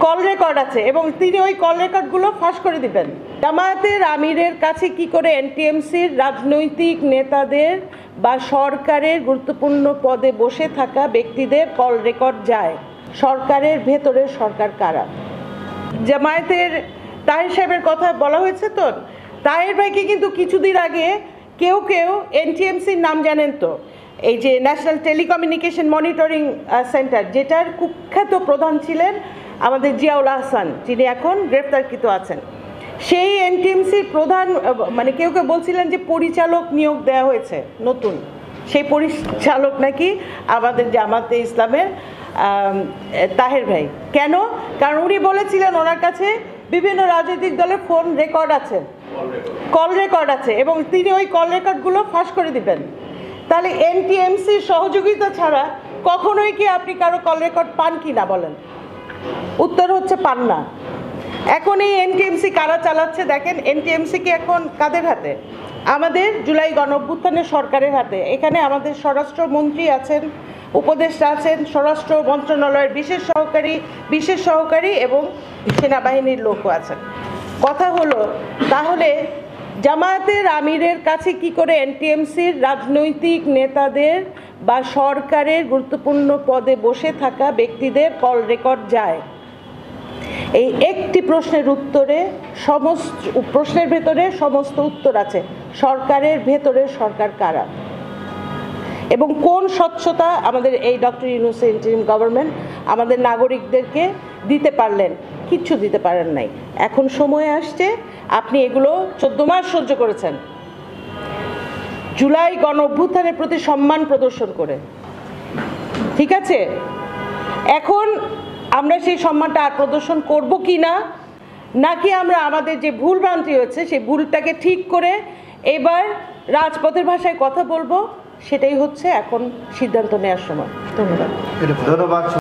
Call record আছে এবং তিনি ওই কল রেকর্ডগুলো ফাঁস করে দিবেন। জামায়াতের আমিরের কাছে কি করে এনটিএমসির রাজনৈতিক নেতাদের বা সরকারের গুরুত্বপূর্ণ পদে বসে থাকা ব্যক্তিদের কল রেকর্ড যায়? সরকারের ভেতরে সরকার কারা? জামায়াতের তাহের সাহেবের কথা বলা হয়েছে তো, তাহের ভাইকে কিন্তু কিছুদিন আগে কেউ এনটিএমসির নাম জানেন তো, এই যে ন্যাশনাল টেলিকমিউনিকেশন মনিটরিং সেন্টার, যেটার কুখ্যাত প্রধান ছিলেন আমাদের জিয়াউল আহসান, যিনি এখন গ্রেপ্তারকৃত আছেন। সেই এনটিএমসির প্রধান মানে কেউ বলছিলেন যে পরিচালক নিয়োগ দেওয়া হয়েছে নতুন, সেই পরিচালক নাকি আমাদের জামাতে ইসলামের তাহের ভাই। কেন? কারণ উনি বলেছিলেন ওনার কাছে বিভিন্ন রাজনৈতিক দলের ফোন রেকর্ড আছে, কল রেকর্ড আছে এবং তিনি ওই কল রেকর্ডগুলো ফাঁস করে দিবেন। তাহলে এনটিএমসির সহযোগিতা ছাড়া কখনোই কি আপনি কারো কল রেকর্ড পান কি না বলেন? উত্তর হচ্ছে পান না। এখন এই এনটিএমসি কারা চালাচ্ছে দেখেন, এনটিএমসি কি এখন কাদের হাতে? আমাদের জুলাই গণঅভ্যুত্থানের সরকারের হাতে। এখানে আমাদের স্বরাষ্ট্রমন্ত্রী আছেন, উপদেষ্টা আছেন, স্বরাষ্ট্র মন্ত্রণালয়ের বিশেষ সহকারী এবং সেনাবাহিনীর লোকও আছেন। কথা হলো, তাহলে জামায়াতের আমিরের কাছে কি করে এনটিএমসির রাজনৈতিক নেতাদের বা সরকারের গুরুত্বপূর্ণ পদে বসে থাকা ব্যক্তিদের কল রেকর্ড যায়? এই একটি প্রশ্নের উত্তরে প্রশ্নের ভেতরে সমস্ত উত্তর আছে। সরকারের ভেতরে সরকার কারা এবং কোন স্বচ্ছতা আমাদের এই ডক্টর ইউনূসের ইন্টারিম গভর্নমেন্ট আমাদের নাগরিকদেরকে দিতে পারলেন? কিচ্ছু দিতে পারেন নাই। এখন সময় আসছে, আপনি এগুলো 14 মাস সহ্য করেছেন জুলাই গণ অভ্যুত্থানের প্রতি সম্মান প্রদর্শন করে, ঠিক আছে? এখন আমরা সেই সম্মানটা আর প্রদর্শন করব কি না, নাকি আমরা আমাদের যে ভুল ভ্রান্তি হয়েছে সেই ভুলটাকে ঠিক করে এবার রাজপথের ভাষায় কথা বলবো, সেটাই হচ্ছে এখন সিদ্ধান্ত নেওয়ার সময়। ধন্যবাদ।